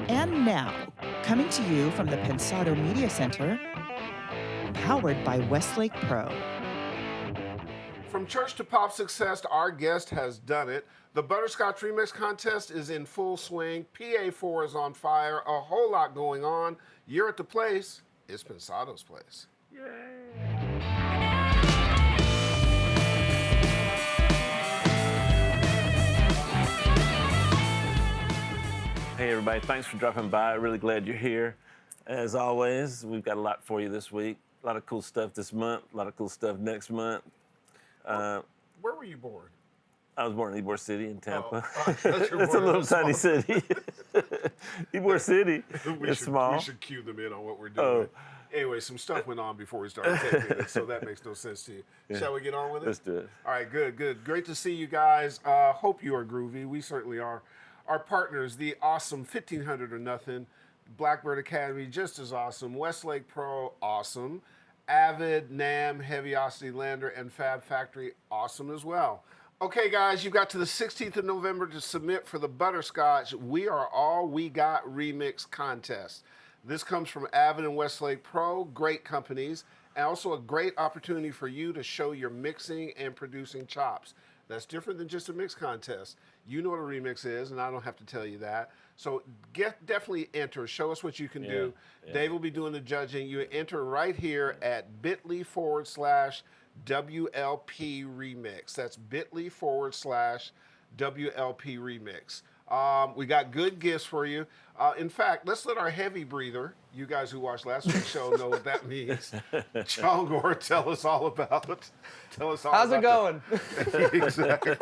And now, coming to you from the Pensado Media Center, powered by Westlake Pro. From church to pop success, our guest has done it. The Butterscotch Remix Contest is in full swing. PA4 is on fire. A whole lot going on. You're at the place. It's Pensado's place. Hey everybody, thanks for dropping by. Really glad you're here. As always, we've got a lot for you this week. A lot of cool stuff this month, a lot of cool stuff next month. Where were you born? I was born in Ybor City in Tampa. That's It's a little tiny city. Ybor City, it's small. We should cue them in on what we're doing. Anyway, some stuff went on before we started taping it, so that makes no sense to you. Yeah. Shall we get on with it? Let's do it. All right, good. Great to see you guys. Hope you are groovy. We certainly are. Our partners, the awesome 1500 or Nothing, Blackbird Academy, just as awesome, Westlake Pro, awesome, Avid, NAMM, Heaviosity Lander, and Fab Factory, awesome as well. Okay, guys, you got to the 16th of November to submit for the Butterscotch We Are All We Got Remix Contest. This comes from Avid and Westlake Pro, great companies, and also a great opportunity for you to show your mixing and producing chops. That's different than just a mix contest. You know what a remix is, and I don't have to tll you that. So definitely enter. Show us what you can do. Yeah. Dave will be doing the judging. You enter right here at bit.ly/WLP Remix. That's bit.ly/WLP Remix. We got good gifts for you. In fact, let's let our heavy breather, you guys who watched last week's show know what that means. Chongor, tell us all about it. How's it going? Exactly.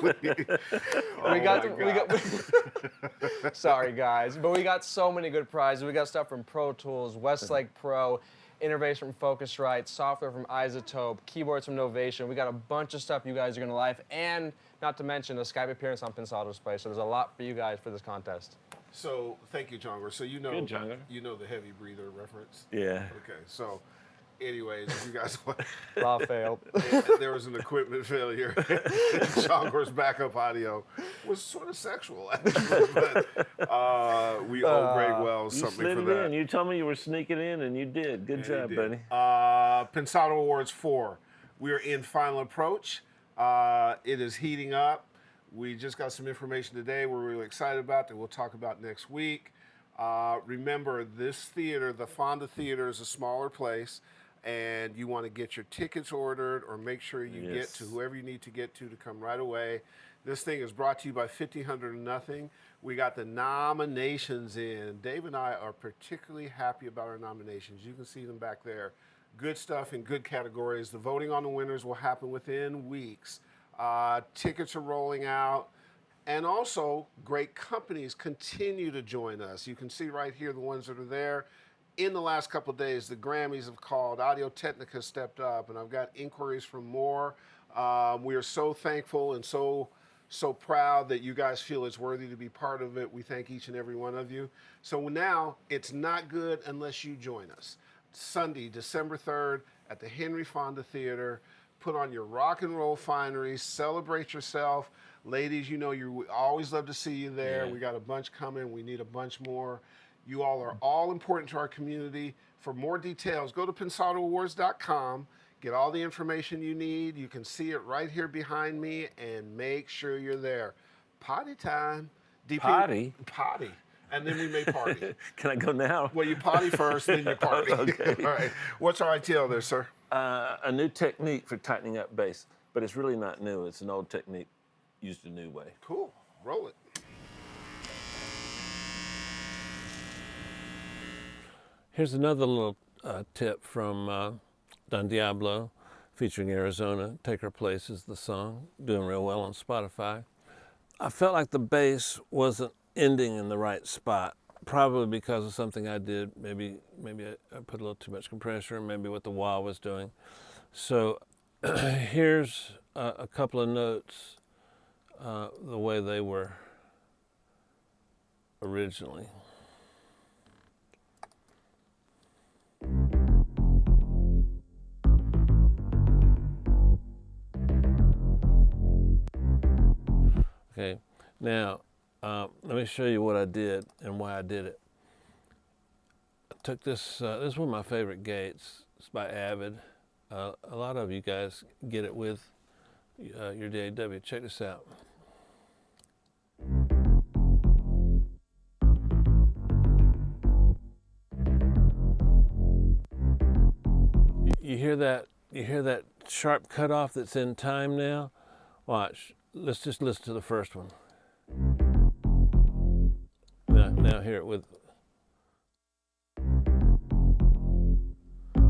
Sorry guys, but we got so many good prizes. We got stuff from Pro Tools, Westlake Pro, innovation from Focusrite, software from Isotope, keyboards from Novation. We got a bunch of stuff you guys are gonna like, and not to mention a Skype appearance on Pensado's Place. So there's a lot for you guys for this contest. So thank you, Chongor. So you know the heavy breather reference. Yeah. Okay. So, anyways, if you guys want, All failed. There was an equipment failure. Chongor's backup audio was sort of sexual, actually, but we owe Greg Wells something for that. You told me you were sneaking in, and you did. Good job, buddy. Pensado Awards 4. We are in final approach. It is heating up. We just got some information today we're really excited about that we'll talk about next week. Remember, this theater, the Fonda Theater, is a smaller place, and you want to get your tickets ordered or make sure you get to whoever you need to get to come right away. This thing is brought to you by 1500 or Nothing. We got the nominations in. Dave and I are particularly happy about our nominations. You can see them back there. Good stuff in good categories. The voting on the winners will happen within weeks. Tickets are rolling out, and also great companies continue to join us. You can see right here the ones that are there. In the last couple of days, the Grammys have called, Audio-Technica stepped up, and I've got inquiries from more. We are so thankful and so proud that you guys feel it's worthy to be part of it. We thank each and every one of you. So now it's not good unless you join us. Sunday, December 3rd at the Henry Fonda Theater. Put on your rock and roll finery, celebrate yourself. Ladies, you know we always love to see you there. Yeah. We got a bunch coming. We need a bunch more. You all are all important to our community. For more details, go to pensadoawards.com. Get all the information you need. You can see it right here behind me, and make sure you're there. Potty time. Potty? Potty. And then we may party. Can I go now? Well, you potty first, then you party. Okay. All right. What's our ITL there, sir? A new technique for tightening up bass, but it's really not new. It's an old technique used a new way. Cool. Roll it. Here's another little tip from Don Diablo, featuring Arizona. Take Her Place is the song. Doing real well on Spotify. I felt like the bass wasn't ending in the right spot, probably because of something I did. Maybe I put a little too much compressor, maybe what the wah was doing. So here's a couple of notes the way they were originally. Okay, now let me show you what I did and why I did it. took this. This is one of my favorite gates. It's by Avid. A lot of you guys get it with your DAW. Check this out. You hear that? You hear that sharp cutoff that's in time now? Watch. Let's just listen to the first one. Now hear it with.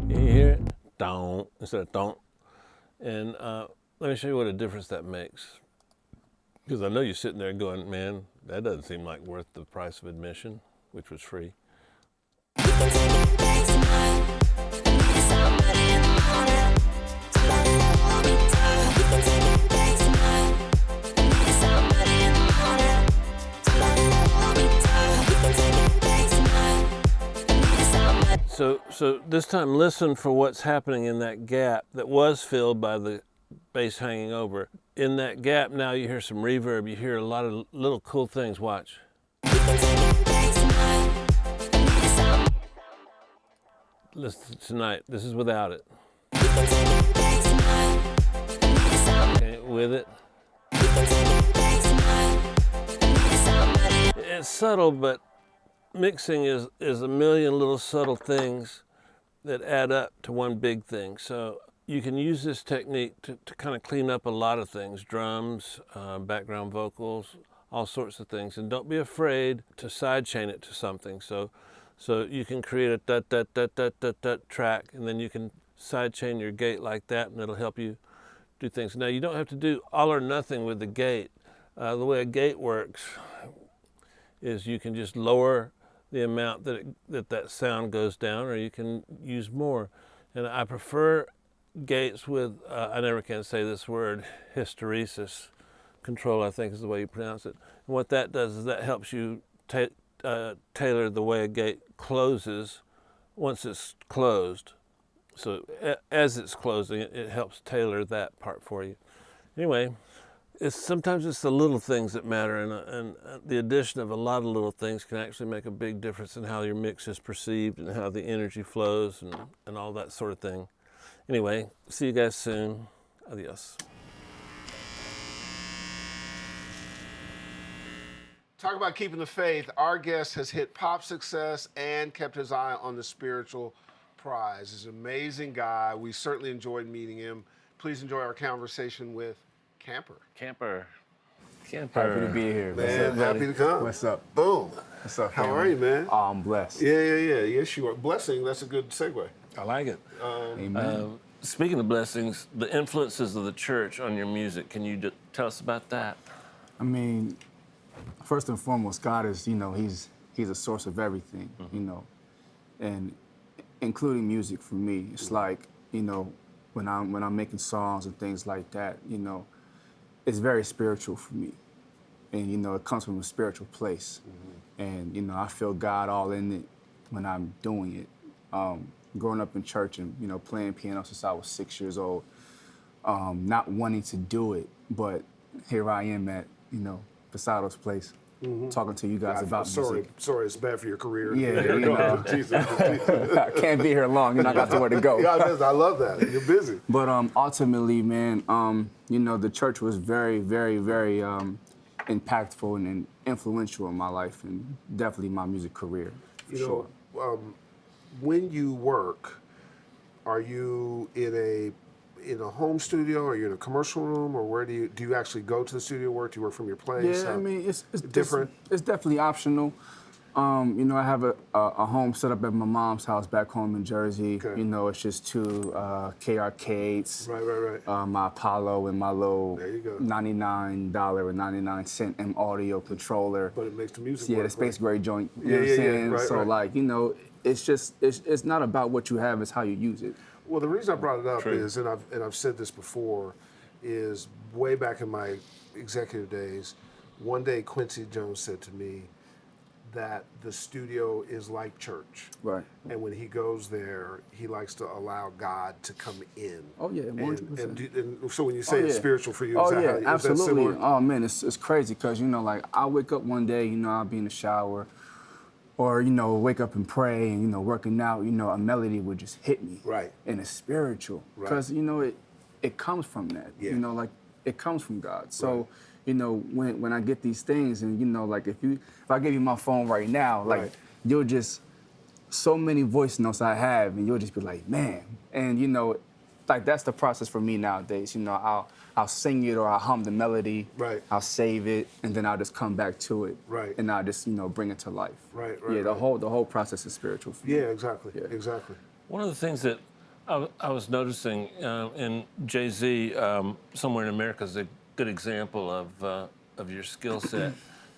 You hear it? Don't instead of don't. And let me show you what a difference that makes. Because I know you're sitting there going, man, that doesn't seem like worth the price of admission, which was free. So this time listen for what's happening in that gap that was filled by the bass hanging over. In that gap now you hear some reverb, you hear a lot of little cool things. Watch. Listen tonight, this is without it. Okay, with it. It's subtle, but mixing is a million little subtle things that add up to one big thing. So you can use this technique to kind of clean up a lot of things, drums, background vocals, all sorts of things. And don't be afraid to sidechain it to something. So you can create a dut track, and then you can sidechain your gate like that, and it'll help you do things. Now you don't have to do all or nothing with the gate. The way a gate works is you can just lower the amount that sound goes down, or you can use more. And I prefer gates with, I never can say this word, hysteresis control, I think is the way you pronounce it. And what that does is that helps you tailor the way a gate closes once it's closed. So as it's closing, it helps tailor that part for you. Anyway, sometimes it's the little things that matter, and the addition of a lot of little things can actually make a big difference in how your mix is perceived and how the energy flows and all that sort of thing. Anyway, see you guys soon. Adios. Talk about keeping the faith. Our guest has hit pop success and kept his eye on the spiritual prize. He's an amazing guy. We certainly enjoyed meeting him. Please enjoy our conversation with Camper. Camper. Happy to be here, Man, happy to come. What's up? Boom. What's up, How family? are you, man? Oh, I'm blessed. Yeah. Yes, you are. Blessing, that's a good segue. I like it. Amen. Speaking of blessings, the influences of the church on your music, can you tell us about that? I mean, first and foremost, God is, he's a source of everything, and including music for me. It's like, when I'm making songs and things like that, it's very spiritual for me. And, it comes from a spiritual place. Mm-hmm. And, I feel God all in it when I'm doing it. Growing up in church and, playing piano since I was 6 years old, not wanting to do it, but here I am at, Pensado's place, talking to you guys about music. Sorry, it's bad for your career. Yeah, Jesus. I can't be here long, I got somewhere to go. Yeah, I love that. You're busy. But ultimately, man, the church was very, very, very impactful and influential in my life, and definitely my music career, for sure. When you work, are you in a home studio, or are you in a commercial room, or where do you actually go to the studio work? Do you work from your place? Yeah, I mean, it's different. It's definitely optional. I have a home set up at my mom's house back home in Jersey. Okay. It's just two K arcades. Right. My Apollo and my little There you go. $99.99 M audio controller. But it makes the music Yeah, work, the Space Gray joint. You Yeah, know what I'm saying? right, So right. it's not about what you have, it's how you use it. Well, the reason I brought it up True. is, and I've said this before, is way back in my executive days, one day Quincy Jones said to me that the studio is like church. Right. And when he goes there, he likes to allow God to come in. Oh, yeah, 100%. And so when you say it's yeah. spiritual for you, Oh, is that yeah, how, is absolutely. that similar? Oh, man, it's crazy because, I wake up one day, I'll be in the shower, or you know, wake up and pray, and you know, working out, you know, a melody would just hit me. Right. And it's spiritual, Right. because you know it comes from that. Yeah. You know, like it comes from God. So. Right. You know, when I get these things, and you know, like if I give you my phone right now, like Right. you'll just so many voice notes I have, and you'll just be like, man. And you know, like that's the process for me nowadays. You know, I'll sing it or I'll hum the melody. Right. I'll save it, and then I'll just come back to it. Right. And I'll just bring it to life. Right. Yeah, the whole process is spiritual for me. Yeah, exactly. Yeah. Exactly. One of the things that I was noticing in Jay-Z, Somewhere in America is a good example of your skill set.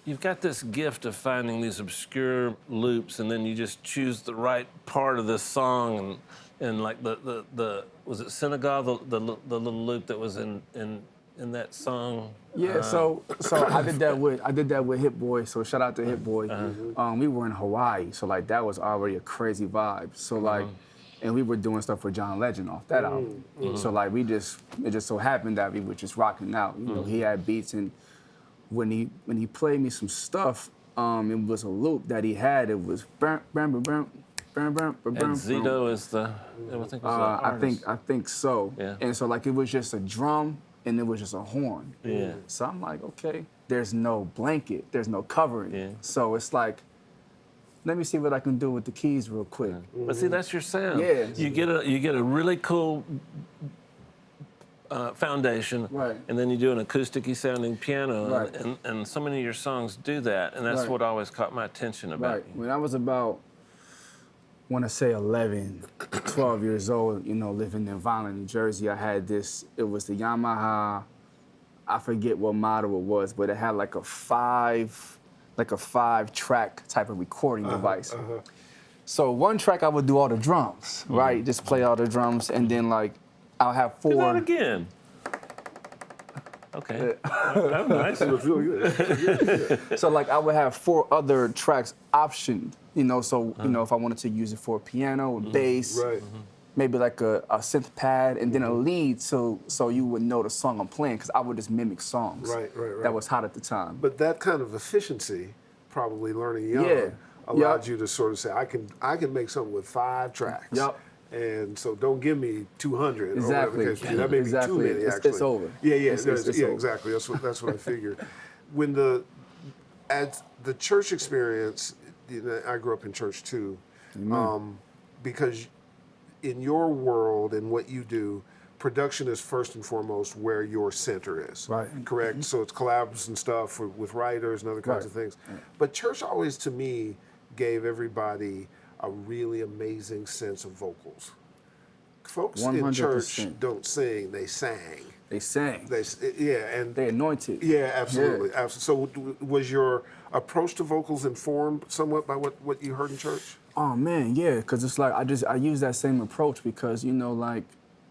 You've got this gift of finding these obscure loops, and then you just choose the right part of this song, and like the was it Senegal, the little loop that was in that song? Yeah, so I did that with Hit Boy. So shout out to Hit Boy. We were in Hawaii, so like that was already a crazy vibe. So like, and we were doing stuff for John Legend off that album. So like it just so happened that we were just rocking out. You know, he had beats, and when he played me some stuff, it was a loop that he had. It was bam bam bam bam bam bam. And Zito is the I think was the artist. I think so. Yeah. And so like it was just a drum and it was just a horn. Yeah. So I'm like, okay, there's no blanket, there's no covering. Yeah. So it's like, let me see what I can do with the keys real quick. But see, that's your sound. Yeah. You get a really cool foundation, Right. and then you do an acoustic-y sounding piano, Right. and so many of your songs do that, and that's Right. what always caught my attention about Right. you. When I was about, want to say 11, 12 years old, you know, living in Violent, New Jersey, I had this, it was the Yamaha, I forget what model it was, but it had like a five track type of recording device. So one track I would do all the drums, right? Just play all the drums, and then like I'll have Do that four. again. Okay. That's nice. It was really good. So like I would have 4 other tracks optioned, you know. So you know, if I wanted to use it for piano, bass, Right. maybe like a synth pad, and then a lead, so you would know the song I'm playing, because I would just mimic songs Right. that was hot at the time. But that kind of efficiency, probably learning young, Yeah. allowed Yup. you to sort of say, I can make something with 5 tracks. Yup. And so don't give me 200. Exactly. Or whatever the case may be. That may Exactly. be too many, It's actually. over. Yeah, It's over. exactly. That's what I figured. At the church experience, you know, I grew up in church too, because in your world and what you do, production is first and foremost where your center is. Right. Correct. So it's collabs and stuff with writers and other kinds Right. of things. But church always, to me, gave everybody a really amazing sense of vocals. Folks in church 100%. don't sing; they sang. They sang. And They anointed. yeah, absolutely, absolutely. So, was your approach to vocals informed somewhat by what you heard in church? Oh man, yeah, because it's like I use that same approach, because you know, like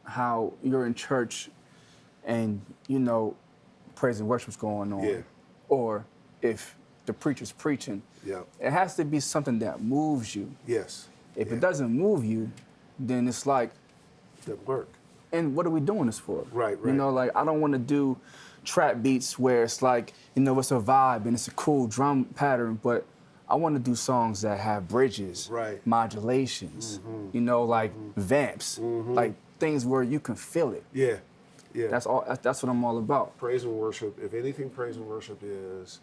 how you're in church and you know praise and worship's going on, Yeah. or if the preacher's preaching, Yeah. it has to be something that moves you. Yes. If it doesn't move you, then it's like, Didn't work. and what are we doing this for? Right, You right. know, like I don't want to do trap beats where it's like, you know, it's a vibe and it's a cool drum pattern, but I want to do songs that have bridges, Right. modulations, you know, like vamps, like things where you can feel it. Yeah. Yeah. That's all. That's what I'm all about. praise and worship. If anything, praise and worship is,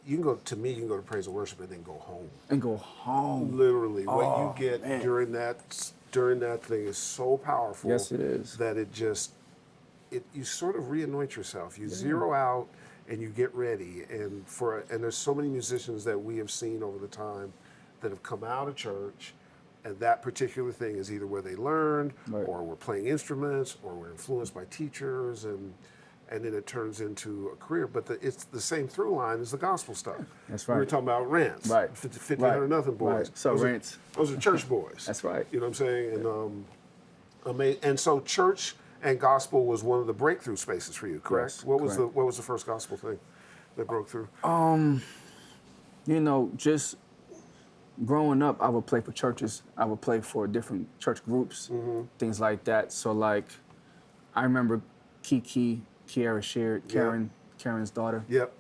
you can go to praise and worship and then go home. And go home. Literally, what Oh, you get man. during that thing is so powerful. Yes, it is. That you sort of re-anoint yourself. You zero out and you get ready. And there's so many musicians that we have seen over the time that have come out of church, and that particular thing is either where they learned, Right. or were playing instruments, or were influenced by teachers, and then it turns into a career. But it's the same through line as the gospel stuff. That's We were right. talking about Rants, Right. 1500 nothing boys. Right. So Those are- Rants. Those are church boys. That's right. You know what I'm saying? And so church and gospel was one of the breakthrough spaces for you, correct? Yes, What was correct. the first gospel thing that broke through? You know, just growing up, I would play for churches. I would play for different church groups, things like that. So like, I remember Kiara shared, Karen's daughter. Yep.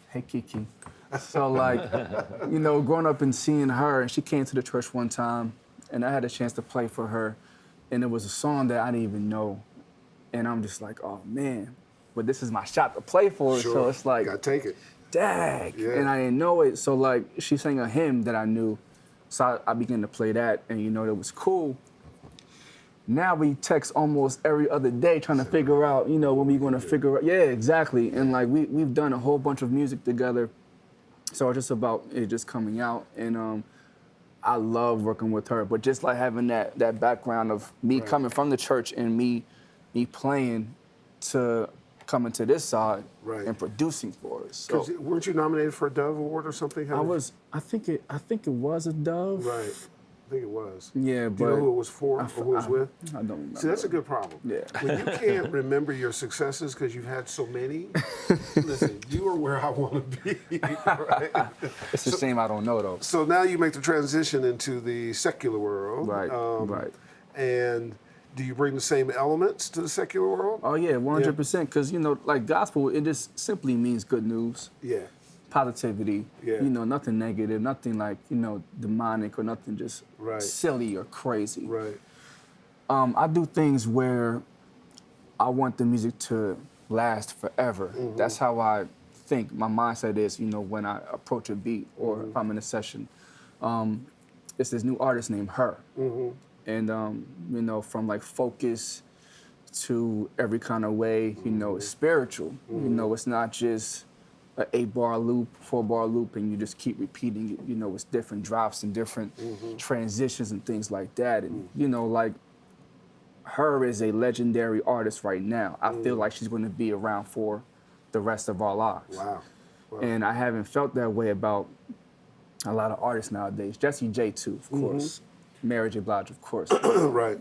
Hey Kiki. So like, you know, growing up and seeing her, and she came to the church one time, and I had a chance to play for her, and it was a song that I didn't even know, and I'm just like, oh man, but this is my shot to play for her, so it's like, gotta take it. dag, Yeah. and I didn't know it, so like, she sang a hymn that I knew, so I began to play that, and you know, it was cool. Now we text almost every other day trying to figure out, you know, when we're gonna figure out, yeah, exactly, and like, we've done a whole bunch of music together, so it's just about it just coming out, and I love working with her, but just like having that background of me coming from the church and me playing to coming to this side and producing for us. So Weren't you nominated for a Dove Award or something? I think it was a Dove. Right. I think it was. Yeah, but do you know who it was for or who it was with? I don't remember. See, that's a good problem. Yeah. When you can't remember your successes because you've had so many, listen, you are where I want to be, right? It's a shame I don't know though. So now you make the transition into the secular world. Right, right. And do you bring the same elements to the secular world? Oh yeah, 100%. Because you know, like gospel, it just simply means good news. Yeah. Positivity, Yeah. you know, nothing negative, nothing like, you know, demonic or nothing just Right. silly or crazy. Right. I do things where I want the music to last forever. Mm-hmm. That's how I think. My mindset is, you know, when I approach a beat or Mm-hmm. if I'm in a session. It's this new artist named Her. Mm-hmm. And, you know, from like focus to every kind of way, you know, it's spiritual. You know, it's not just an 8-bar loop, 4-bar loop, and you just keep repeating it. You know, it's different drops and different transitions and things like that. And, you know, like, Her is a legendary artist right now. I feel like she's going to be around for the rest of our lives. Wow. And I haven't felt that way about a lot of artists nowadays. Jessie J too, of course. Mary J. Blige, of course. Right.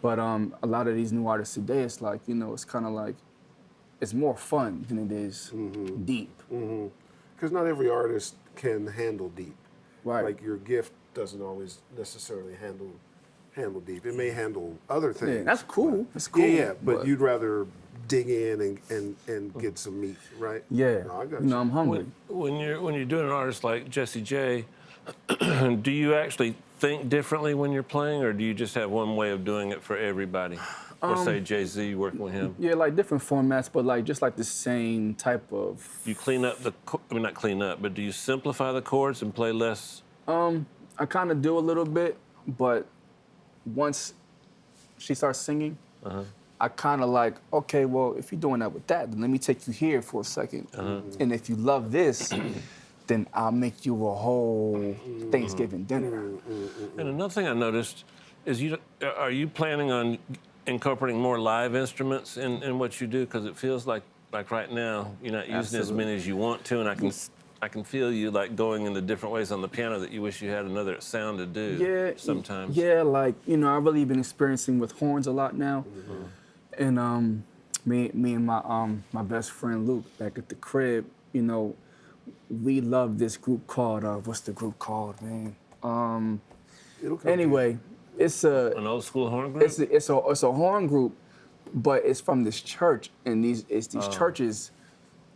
But a lot of these new artists today, it's like, you know, it's kind of like, it's more fun than it is deep. Because not every artist can handle deep. Right. Like your gift doesn't always necessarily handle deep. It may handle other things. Yeah, that's cool. That's cool. Yeah, but you'd rather dig in and get some meat, right? Yeah. No, I got you know, I'm hungry. When you're doing an artist like Jessie J, do you actually think differently when you're playing, or do you just have one way of doing it for everybody? Or say Jay-Z working with him? Yeah, like different formats, but like just like the same type of. You clean up not clean up, but do you simplify the chords and play less? I kind of do a little bit, but once she starts singing, I kind of like, okay, well, if you're doing that with that, then let me take you here for a second. And if you love this, then I'll make you a whole Thanksgiving dinner. And another thing I noticed is are you planning on incorporating more live instruments in what you do? Because it feels like right now you're not using as many as you want to, and I can feel you like going into different ways on the piano that you wish you had another sound to do. Sometimes. Yeah, like, you know, I've really been experiencing with horns a lot now. And me and my best friend Luke back at the crib, you know, we love this group called what's the group called, man? Anyway, it's An old school horn group? it's a horn group, but it's from this church, and these churches,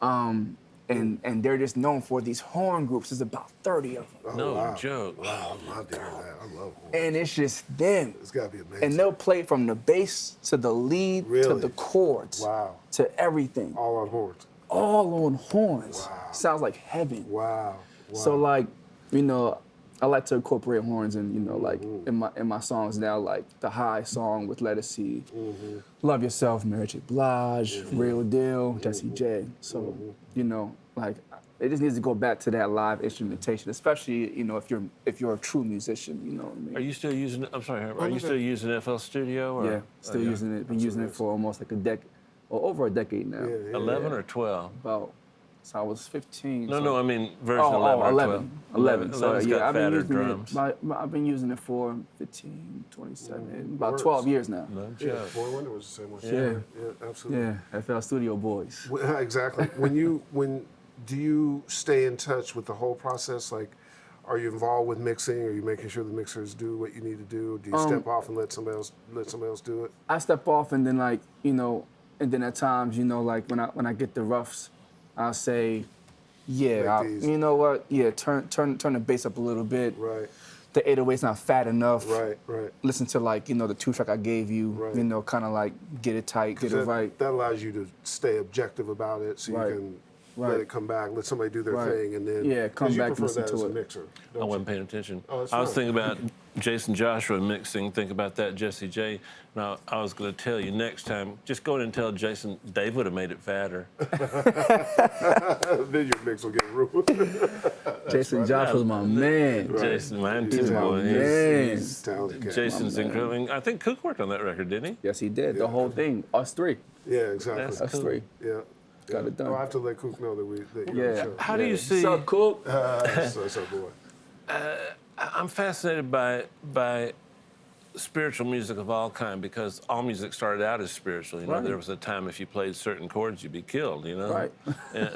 and they're just known for these horn groups. There's about 30 of them. No joke. Wow, I love that. I love horns. And it's just them. It's got to be amazing. And they'll play from the bass to the lead to Really? the chords Wow. to everything. All on horns. All on horns. Wow. Sounds like heaven. Wow. So like, you know, I like to incorporate horns in, you know, like in my songs now, like the High song with Let Us See, Love Yourself, Mary J. Blige, Real Deal, Jessie J. So, you know, like it just needs to go back to that live instrumentation, especially, you know, if you're a true musician, you know what I mean? Are you still using? I'm sorry, Herb, are you still using FL Studio? Or? Yeah, still using it. Been using it for almost like a decade, or over a decade now. 11 or 12? About, so I was 15. No, I mean version 11 or 11. 11. So 11's yeah, got I've been fatter using drums. I've been using it for 15, 27, about 12 years now. No Yeah, joke. Boy Wonder was the same one. Yeah. Yeah, absolutely. Yeah, FL Studio boys. Exactly. When do you stay in touch with the whole process? Like, are you involved with mixing? Are you making sure the mixers do what you need to do? Do you step off and let somebody else do it? I step off and then like, you know, and then at times, you know, like when I get the roughs, I'll say, Yeah, make these? you know what? Yeah, turn the bass up a little bit. Right, The 808's not fat enough. right. Listen to like, you know, the 2-track I gave you. Right. You know, kind of like get it tight, get it right. That allows you to stay objective about it, so Right. you can let Right. it come back, let somebody do their Right. thing, and then Yeah, come 'cause back, you prefer listen that to as a it. mixer. I wasn't paying attention. Oh, that's I was fine. thinking about Jason Joshua mixing. Think about that, Jesse J. Now, I was going to tell you next time, just go in and tell Jason Dave would have made it fatter. Then your mix will get ruined. Jason Joshua's my man. Jason, mine He's too, my boy. man. He's talented cat. Jason's My man. incredible. I think Cook worked on that record, didn't he? Yes, he did. The whole thing. Us three. Yeah, exactly. That's Us cool. three. Yeah. Got it done. Oh, I have to let Cook know that you're Yeah. on the show. How do you see? What's up, Cook? So boy. I'm fascinated by spiritual music of all kind because all music started out as spiritual. You know, Right. there was a time if you played certain chords, you'd be killed. You know, Right.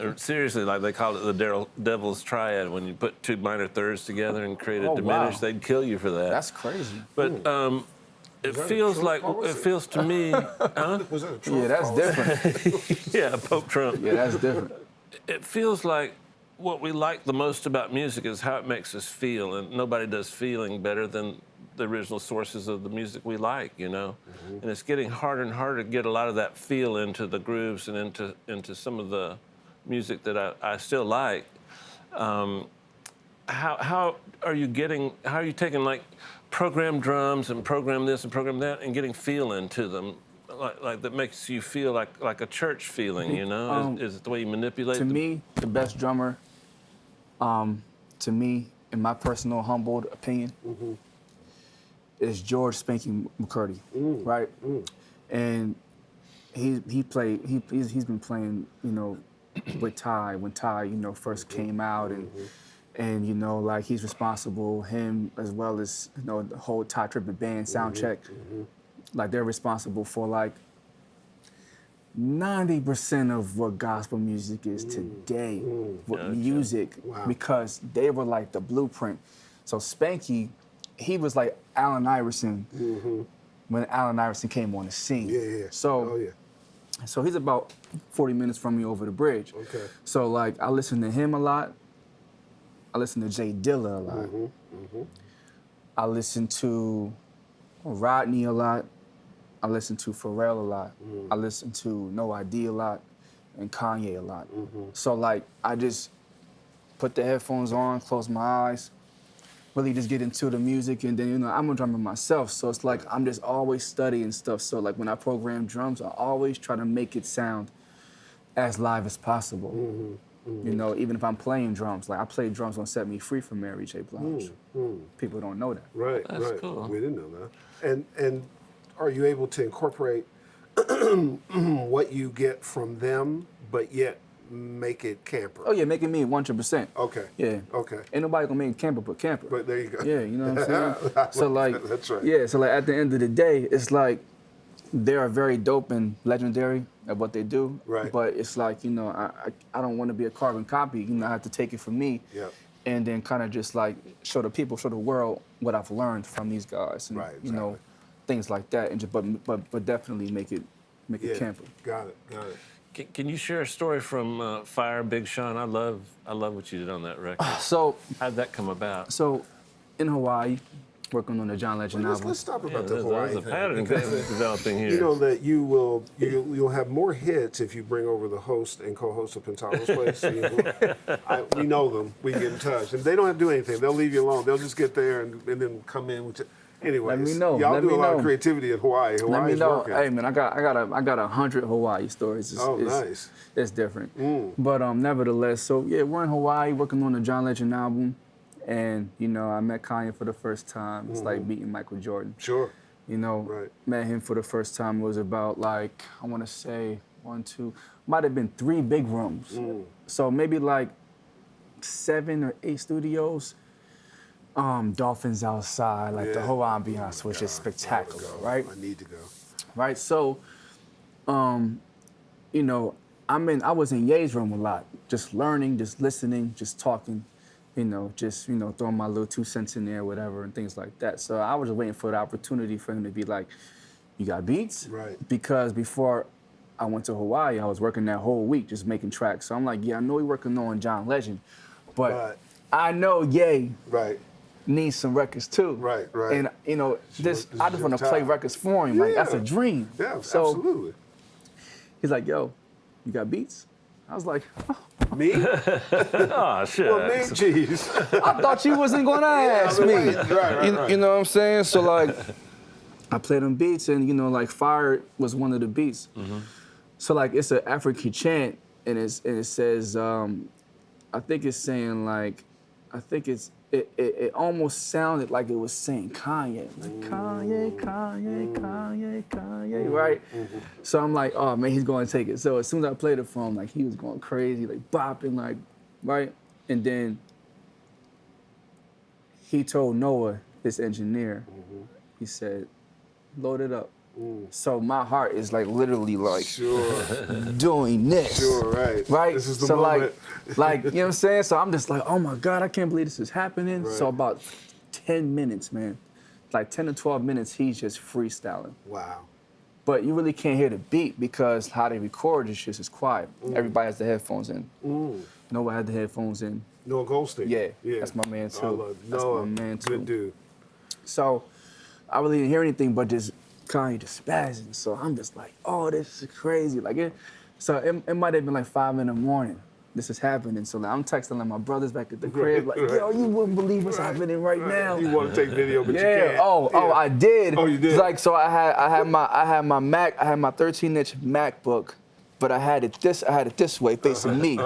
Or seriously, like they called it the devil's triad. When you put two minor thirds together and create a Oh, diminished, wow. they'd kill you for that. That's crazy. But it that a feels Trump like policy? it feels to me. Huh? Was that a Trump Yeah, that's policy? different. Yeah, Pope Trump. Yeah, that's different. It feels like what we like the most about music is how it makes us feel, and nobody does feeling better than the original sources of the music we like, you know. And it's getting harder and harder to get a lot of that feel into the grooves and into some of the music that I still like. How are you taking like program drums and program this and program that and getting feel into them? Like that makes you feel like a church feeling, you know? Is it the way you manipulate To them? me, the best drummer, to me, in my personal humbled opinion, is George Spanky McCurdy, right? And he's been playing, you know, with Ty when Ty, you know, first came out, and you know, like he's responsible, him as well as, you know, the whole Ty Trippett band Soundcheck, like they're responsible for like 90% of what gospel music is today, with music, because they were like the blueprint. So Spanky, he was like Allen Iverson when Allen Iverson came on the scene. Yeah. So, Oh, yeah. so he's about 40 minutes from me over the bridge. Okay. So like I listen to him a lot. I listen to Jay Dilla a lot. I listen to Rodney a lot. I listen to Pharrell a lot. I listen to No ID a lot and Kanye a lot. So like I just put the headphones on, close my eyes, really just get into the music, and then, you know, I'm a drummer myself, so it's like I'm just always studying stuff. So like when I program drums, I always try to make it sound as live as possible. You know, even if I'm playing drums, like I played drums on Set Me Free from Mary J. Blige. People don't know that. Right, That's right. cool. We didn't know that. And are you able to incorporate what you get from them, but yet make it camper? Oh yeah, making me 100%. Okay. Yeah. Okay. Ain't nobody gonna make camper but camper. But there you go. Yeah, you know what I'm saying? So like, That's right. yeah, so like at the end of the day, it's like they are very dope and legendary at what they do. Right. But it's like, you know, I don't want to be a carbon copy. You know, I have to take it from me. Yep. And then kind of just like show the people, show the world what I've learned from these guys. And, Right, you know, exactly. things like that. And just, but definitely make it Yeah. camper. Got it. Can you share a story from Fire Big Sean? I love what you did on that record. So How'd that come about? in Hawaii, working on the John Legend Let's album. stop Yeah, about the there's Hawaii a thing, pattern because developing here. you know that you'll have more hits if you bring over the host and co-host of Pensado's Place. We know them. We get in touch, and they don't have to do anything. They'll leave you alone. They'll just get there and then come in. Anyways, Let me know. Y'all Let do me a lot of know. creativity at Hawaii. Let me Hawaii's know. working. Hey man, I got 100 Hawaii stories. Nice. It's different. But nevertheless, so yeah, we're in Hawaii working on the John Legend album, and you know, I met Kanye for the first time. It's like meeting Michael Jordan. Sure. You know, Right. met him for the first time. It was about like, I want to say 1, 2, might have been 3 big rooms. So maybe like 7 or 8 studios. Dolphins outside, like the Yeah. whole ambiance was just spectacular, right? I need to go. Right? So, you know, I was in Ye's room a lot, just learning, just listening, just talking, you know, just, you know, throwing my little 2 cents in there, whatever, and things like that. So I was waiting for the opportunity for him to be like, you got beats? Right. Because before I went to Hawaii. I was working that whole week just making tracks. So I'm like, yeah, I know he's working on John Legend, but I know Ye Right. needs some records too. Right. And I This just is want your to play time. records for him. Like that's a Yeah. dream. Yeah, So absolutely. he's like, yo, you got beats? I was like, Me? Oh, shit. Well, me, jeez. I thought you wasn't gonna ask me. Right. You know what I'm saying? So like, I played them beats, and like Fire was one of the beats. So like, it's an African chant, and it says, I think it's saying like, it almost sounded like it was saying Kanye, like Kanye, right? So I'm like, oh man, he's going to take it. So as soon as I played it for him, like he was going crazy, like bopping, like, right? And then he told Noah, his engineer, he said, load it up. So my heart is like literally like doing this. Right. Right? This is the so moment. like, you know what I'm saying? So I'm just like, oh my God, I can't believe this is happening. Right. So about 10 minutes, man, like 10 to 12 minutes, he's just freestyling. Wow. But you really can't hear the beat because how they record this shit is quiet. Everybody has the headphones in. Noah had the headphones in. Noah Goldstein. Yeah, that's my man too. I love That's Noah. my man too. Good dude. So I really didn't hear anything but just Kanye just spazzing. So I'm just like, oh, this is crazy. Like it might have been like 5 a.m. This is happening. So like, I'm texting like my brothers back at the crib, like, yo, you wouldn't believe what's happening right now. You want to take video, but you Yeah. can't. Oh, I did. Oh, you did? Like, so I had my Mac, I had my 13-inch MacBook, but I had it this way, facing me.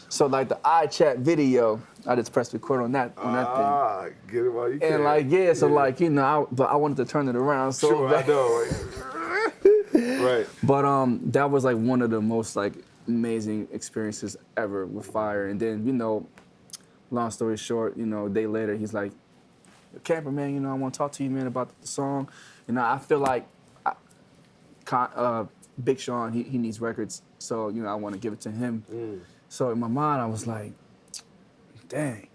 So like the iChat video, I just pressed record on that thing. Get it while you can. And like, so like, but I wanted to turn it around so Sure, bad. I know. Right. But that was like one of the most like amazing experiences ever with Fire. And then, long story short, a day later, he's like, cameraman, I want to talk to you, man, about the song. I feel like Big Sean, he needs records, so, I want to give it to him. So in my mind, I was like, dang.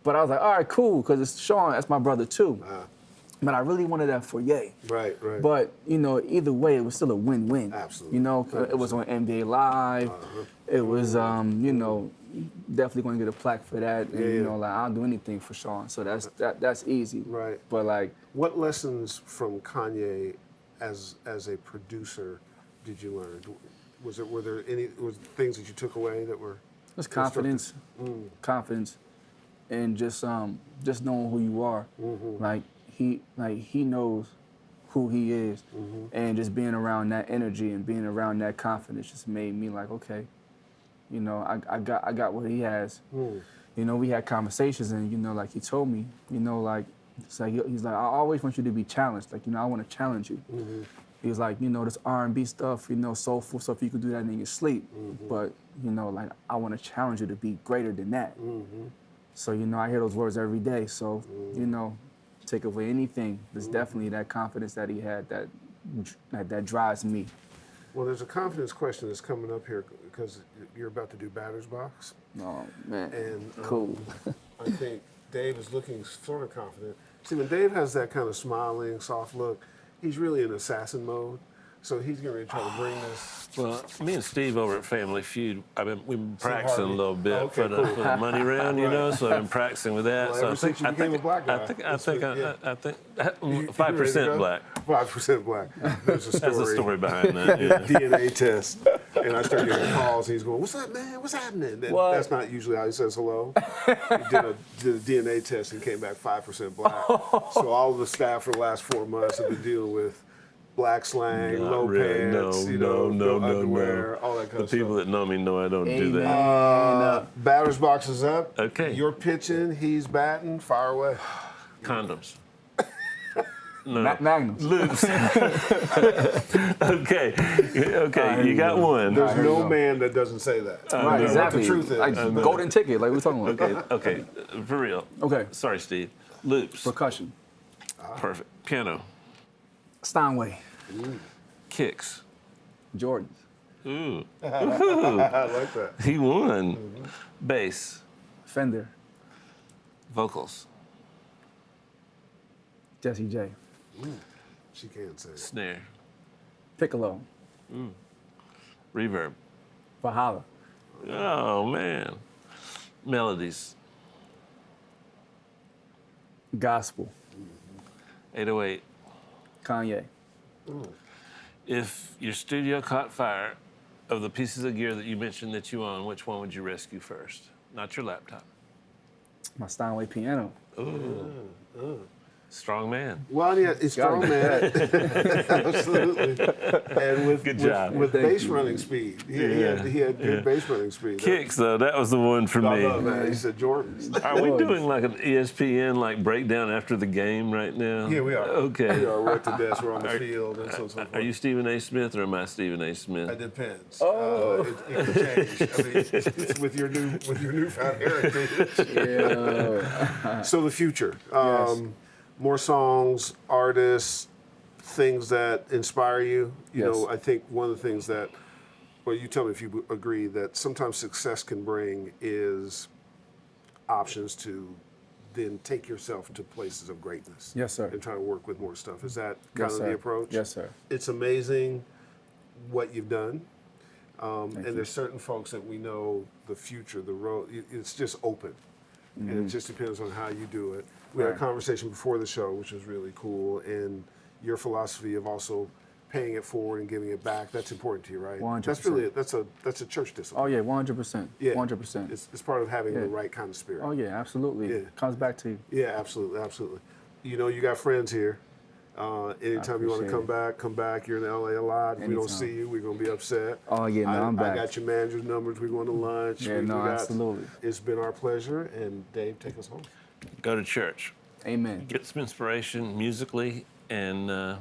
But I was like, all right, cool, because it's Sean, that's my brother too. But I really wanted that for Ye. Right. But, either way, it was still a win-win. Absolutely. It was on NBA Live. It was, definitely going to get a plaque for that. And, like, I'll do anything for Sean. So that's easy. Right. But, like... What lessons from Kanye as a producer did you learn? Were there any things that you took away that were... Just confidence. Confidence. And just knowing who you are. Like he knows who he is, and just being around that energy and being around that confidence just made me like, okay, I got what he has. We had conversations, and like he told me, like he's like, I always want you to be challenged. Like, I want to challenge you. He was like, this R&B stuff, soulful stuff, you can do that in your sleep, but like I want to challenge you to be greater than that. So I hear those words every day. So take away anything, there's definitely that confidence that he had that drives me. Well, there's a confidence question that's coming up here because you're about to do Batter's Box. Oh man, And cool. I think Dave is looking sort of confident. See, when Dave has that kind of smiling, soft look, he's really in assassin mode. So he's going to try to bring this. Well, me and Steve over at Family Feud, we've been practicing a Harvey. little bit Okay, for the money round, so I've been practicing with that. Well, So ever since you became a black guy. I think Yeah. 5% black. 5% black. There's a story. There's a story behind that. Yeah. DNA test. And I started getting calls, and he's going, "What's up, man? What's happening?" And What? that's not usually how he says hello. He did a DNA test and came back 5% black. So all of the staff for the last 4 months have been dealing with black slang, Not low really. pants, No, underwear, all that kind The of stuff. people that know me know I don't do that. Amen. Batter's box is up. Okay. You're pitching, he's batting, fire away. Condoms. No. Magnums. Loops. Okay, you got one. There's here we no go. man that doesn't say that. Right, You know exactly. What the truth is. Like golden ticket, like we're talking about. Okay, for real. Okay. Sorry, Steve. Loops. Percussion. Perfect. Piano. Steinway. Kicks. Jordan. Ooh, I like that. he won. Bass. Fender. Vocals. Jesse J. She can't say it. Snare. Piccolo. Reverb. Valhalla. Oh, man. Melodies. Gospel. 808. Kanye. If your studio caught fire, of the pieces of gear that you mentioned that you own, which one would you rescue first? Not your laptop. My Steinway piano. Strong man. Well, yeah, it's strong, man. Absolutely. And with Good job. with Thank bass you, running man. speed. He had good bass running speed. Kicks, though, that was the one for No, me. no, man. He said Jordan. Are we doing like an ESPN like breakdown after the game right now? Yeah, we are. Okay. We are. We're at the desk. We're on the field and so on and so forth. Are you Stephen A. Smith or am I Stephen A. Smith? It depends. Oh. It can change. I mean, it's with your newfound heritage. Yeah. So the future. Yes. More songs, artists, things that inspire you. You Yes. know, I think one of the things that, well, you tell me if you agree, that sometimes success can bring is options to then take yourself to places of greatness. Yes, sir. And try to work with more stuff. Is that kind Yes, of sir. the approach? Yes, sir. It's amazing what you've done. And you. there's certain folks that we know the future, the road, it's just open. And it just depends on how you do it. We had a Right. conversation before the show, which was really cool. And your philosophy of also paying it forward and giving it back, that's important to you, right? 100%. That's really, that's a church discipline. Oh yeah, 100%. Yeah. 100%. It's part of having Yeah. the right kind of spirit. Oh yeah, absolutely. Yeah. Comes back to you. Yeah, absolutely, absolutely. You know, you got friends here. Anytime you want to appreciate come back. You're in LA a lot. If we don't Anytime. see you, we're gonna be upset. Oh yeah, no, I'm back. I got your manager's numbers. We're going to lunch. Yeah, no, absolutely. It's been our pleasure. And Dave, take us home. Go to church. Amen. Get some inspiration musically, and let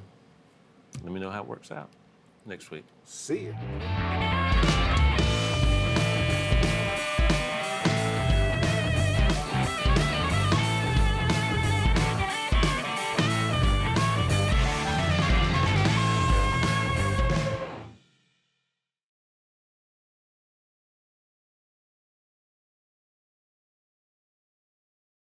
me know how it works out next week. See you.